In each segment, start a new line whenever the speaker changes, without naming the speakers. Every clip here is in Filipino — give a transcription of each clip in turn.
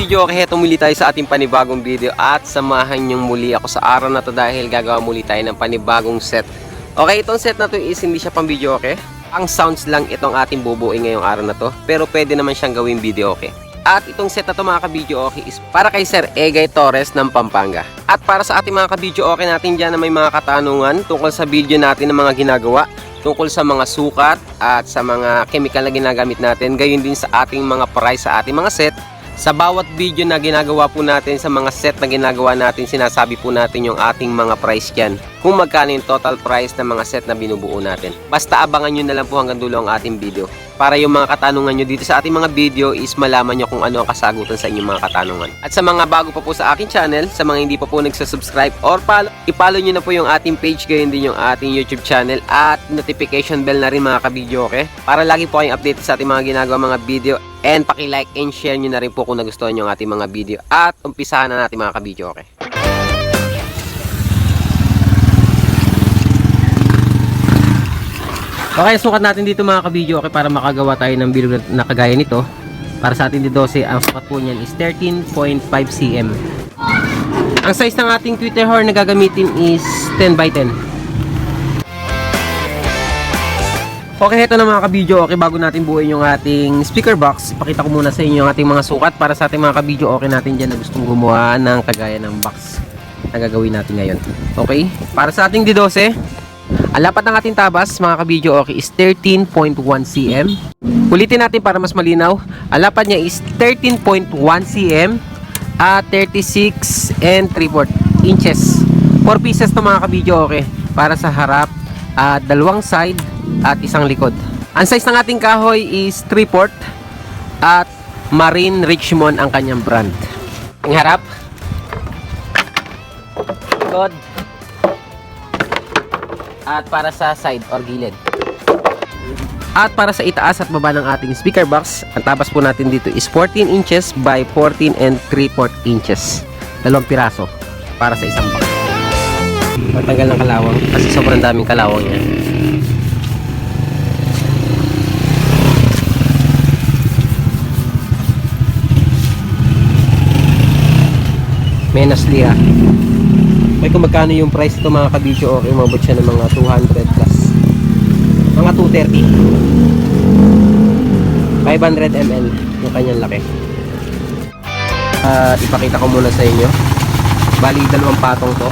ka-video, okay, heto muli tayo sa ating panibagong video at samahan niyong muli ako sa araw na to dahil gagawa muli tayo ng panibagong set. Okay, itong set na to is hindi siya pang video, okay? Ang sounds lang itong ating bubuin ngayong araw na to, pero pwede naman siyang gawing video, okay? At itong set na to mga ka-video okay is para kay Sir Egay Torres ng Pampanga. At para sa ating mga ka-video okay natin dyan na may mga katanungan tungkol sa video natin ng mga ginagawa, tungkol sa mga sukat at sa mga chemical na ginagamit natin, gayon din sa ating mga price sa ating mga set. Sa bawat video na ginagawa po natin, sa mga set na ginagawa natin, sinasabi po natin yung ating mga price dyan, kung magkano yung total price ng mga set na binubuo natin. Basta abangan nyo na lang po hanggang dulo ang ating video, para yung mga katanungan nyo dito sa ating mga video is malaman nyo kung ano ang kasagutan sa inyong mga katanungan. At sa mga bago pa po sa aking channel, sa mga hindi pa po nagsasubscribe or follow, i-follow nyo na po yung ating page, gayon din yung ating YouTube channel at notification bell na rin mga ka-video, okay? Para lagi po kayong update sa ating mga ginagawa mga video. And paki-like and share nyo na rin po kung nagustuhan nyo ang ating mga video. At umpisahan na natin mga ka-video, okay? Okay, sukat natin dito mga ka-video, okay, para makagawa tayo ng bilog na kagaya nito. Para sa ating D12, ang sukat po niyan is 13.5 cm. Ang size ng ating tweeter horn na gagamitin is 10 by 10. Okay, ito na mga ka-video, okay, bago natin buuin yung ating speaker box, ipakita ko muna sa inyo yung ating mga sukat para sa ating mga ka-video okay natin dyan na gustong gumawa ng kagaya ng box na gagawin natin ngayon. Okay, para sa ating D12, ang lapat ng ating tabas mga ka-video okay is 13.1 cm. Ulitin natin para mas malinaw, ang lapat niya is 13.1 cm at 36 and 3/4 inches. 4 pieces to mga ka-video okay, para sa harap at dalawang side at isang likod. Ang size ng ating kahoy is 3/4 at Marine Richmond ang kanyang brand. Ang harap, likod, at para sa side or gilid. At para sa itaas at baba ng ating speaker box, ang tabas po natin dito is 14 inches by 14 and 3/4 inches. Dalawang piraso para sa isang box. Matanggal ng kalawang kasi sobrang daming kalawang yan. Menasli ah. May kung magkano yung price ito mga ka-video okay, umabot siya ng mga 200 plus. Mga 230. 500 ml yung kanyang laki. Ipakita ko muna sa inyo. Bali, dalawang patong to.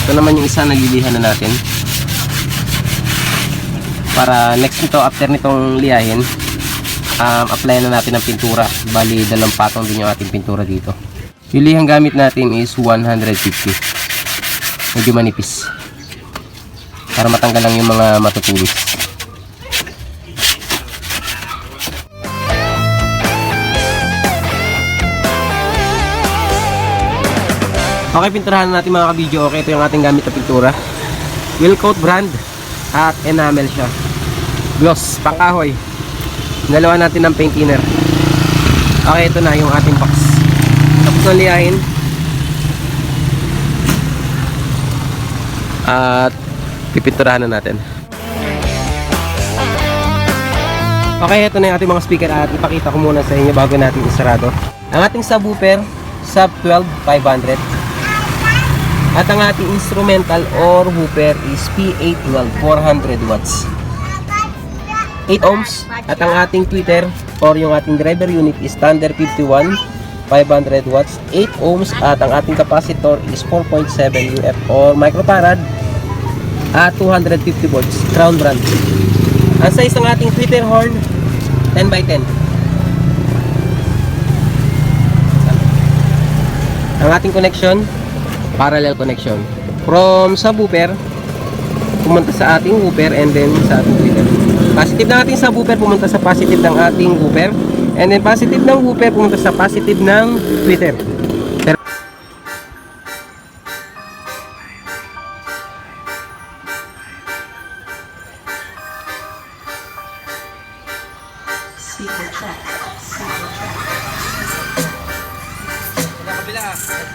Ito naman yung isa nagilihan na natin para next nito, after nitong liyahin, apply na natin ng pintura. Bali, dalawang patong din yung ating pintura dito. Yung lihang gamit natin is 150, medyo manipis para matanggal lang yung mga matutulis. Okay, pinturahan natin mga ka-video okay. Ito yung ating gamit na pintura, Wilcoat brand at enamel siya, gloss, pangkahoy. Dalawa natin ng paint thinner. Okay, ito na yung ating box. Tapos na liyahin at pipinturahan na natin. Okay, ito na yung ating mga speaker at ipakita ko muna sa inyo bago natin isarado. Ang ating subwoofer, sub 12 500. At ang ating instrumental or woofer is P812 400 watts, 8 ohms. At ang ating tweeter or yung ating driver unit is standard 51 500 watts, 8 ohms. At ang ating capacitor is 4.7 UF or microfarad at 250 volts, Crown brand. Ang size ng ating tweeter horn 10 by 10. Ang ating connection, parallel connection from subwoofer pumunta sa ating woofer and then sa ating tweeter. Positive ng ating subwoofer pumunta sa positive ng ating woofer and then positive ng woofer pumunta sa positive ng tweeter.
Speaker check. Speaker check.
Kabila.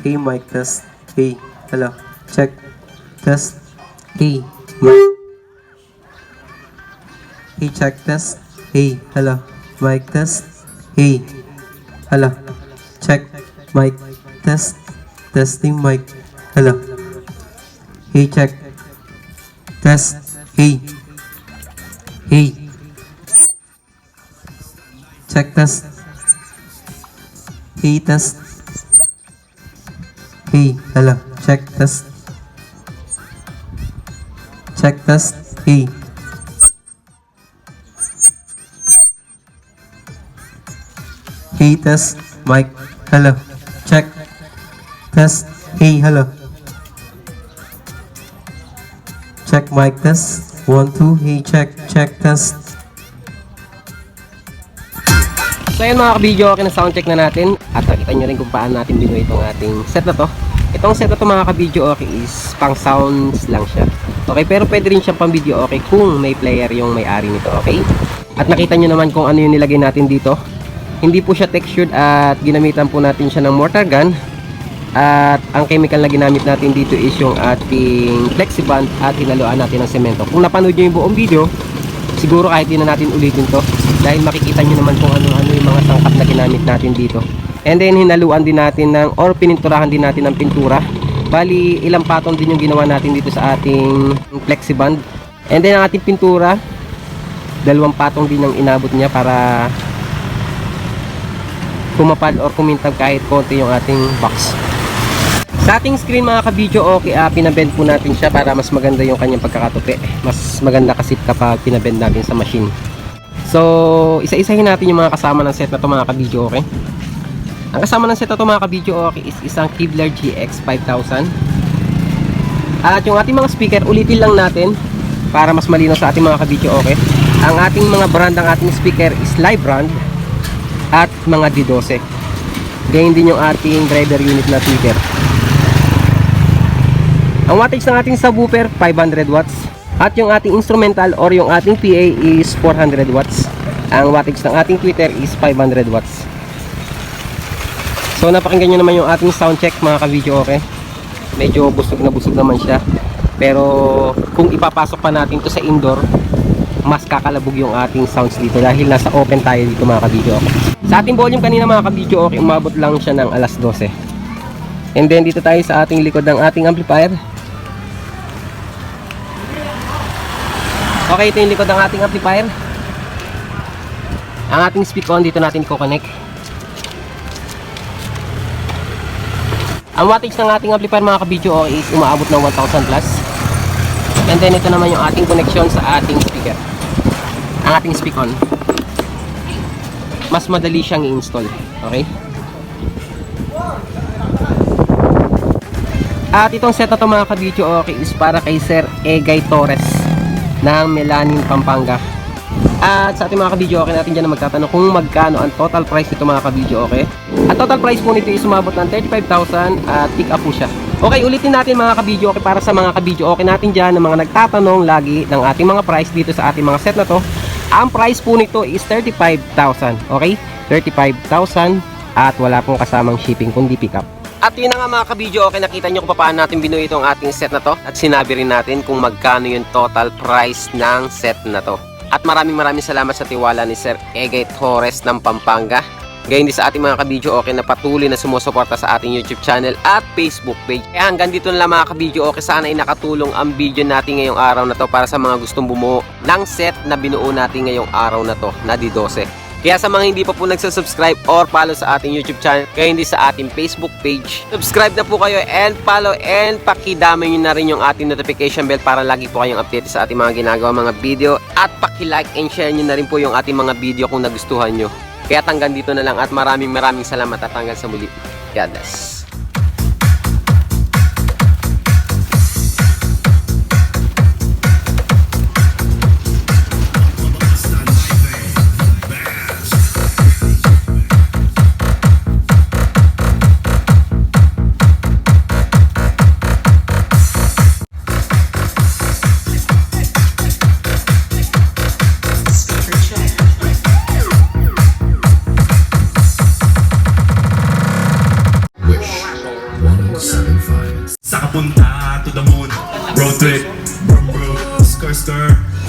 Hey, mic test. Hey, hello. Check. Test. Hey, mic. Hey, check test. Hey, hello. Mic test. Hey, hello. Check. Mic test. Testing mic. Hello. Hey, check. Test. Hey. Hey. Check test. Hey, test. Hey, hello. Check test. Check test. Hey. Hey, test. Mic. Hello. Check. Test. Hey, hello. Check mic test. 1, 2. Hey, check. Check test.
So ayun mga ka-video, okay na sound check na natin. At nakita nyo rin kung paano natin binuo itong ating set na to. Itong set na to mga ka-video, okay, is pang sounds lang siya. Okay, pero pwede rin siyang pang video, okay, kung may player yung may-ari nito, okay? At nakita nyo naman kung ano yung nilagay natin dito. Hindi po siya textured at ginamitan po natin siya ng mortar gun. At ang chemical na ginamit natin dito is yung ating flexiband at hinaluan natin ng semento. Kung napanood nyo yung buong video, siguro kahit di na natin ulitin to dahil makikita nyo naman kung ano-ano yung mga sangkap na ginamit natin dito. And then hinaluan din natin ng or pininturahan din natin ng pintura. Bali ilang patong din yung ginawa natin dito sa ating flexiband. And then ang ating pintura, 2 patong din ang inabot niya para kumapal or kumintag kahit konti yung ating box. Sa ating screen mga ka-video, okay, pinabend po natin siya para mas maganda yung kanyang pagkakatupi. Mas maganda kasi kapag pinabend natin sa machine. So, isa-isahin natin yung mga kasama ng set na to mga ka-video, okay? Ang kasama ng set na to mga ka-video, okay, is isang Kevlar GX 5000. At yung ating mga speaker, ulitin lang natin para mas malinaw sa ating mga ka-video, okay? Ang ating mga brand, ang ating speaker is Live brand at mga D12. Ganyan din yung ating driver unit na speaker. Ang wattage ng ating subwoofer 500 watts at yung ating instrumental or yung ating PA is 400 watts. Ang wattage ng ating tweeter is 500 watts. So napakinggan nyo naman yung ating sound check mga ka-video, okay? Medyo busog na busog naman siya. Pero kung ipapasok pa natin to sa indoor, mas kakalabog yung ating sounds dito dahil nasa open tayo dito mga ka-video, okay? Sa ating volume kanina mga ka-video, okay, umabot lang siya ng alas 12. And then dito tayo sa ating likod ng ating amplifier. Okay, ito yung likod ng ating amplifier. Ang ating speak on dito natin i-connect. Ang wattage ng ating amplifier mga ka-video is umaabot ng 1000 plus. And then ito naman yung ating connection sa ating speaker. Ang ating speak on. Mas madali siyang i-install. Okay? At itong set na to mga ka-video, okay, is para kay Sir Egay Torres ng Melanin, Pampanga. At sa ating mga ka-video, okay, natin dyan na magtatanong kung magkano ang total price nito mga ka-video, okay? Ang total price po nito is sumabot ng 35,000 at pick up po siya. Okay, ulitin natin mga ka-video, okay, para sa mga ka-video, okay natin dyan na mga nagtatanong lagi ng ating mga price dito sa ating mga set na to. Ang price po nito is 35,000, okay? 35,000 at wala pong kasamang shipping kundi pick up. At yun na nga mga ka-video, okay, nakita nyo kung paano natin binuo itong ating set na to. At sinabi rin natin kung magkano yung total price ng set na to. At maraming salamat sa tiwala ni Sir Egay Torres ng Pampanga. Gayon din sa ating mga ka-video, okay, na patuloy na sumusuporta sa ating YouTube channel at Facebook page. Kaya hanggang dito na lang mga ka-video, okay, sana ay nakatulong ang video natin ngayong araw na to para sa mga gustong bumuo ng set na binuo natin ngayong araw na to na D12. Kaya sa mga hindi pa po nagsasubscribe or follow sa ating YouTube channel, kaya hindi sa ating Facebook page, subscribe na po kayo and follow and pakidamay nyo na rin yung ating notification bell para lagi po kayong update sa ating mga ginagawa mga video at paki-like and share nyo na rin po yung ating mga video kung nagustuhan nyo. Kaya hanggang dito na lang at maraming salamat at hanggang sa muli. God bless.
Wish. 3. Skr skr. So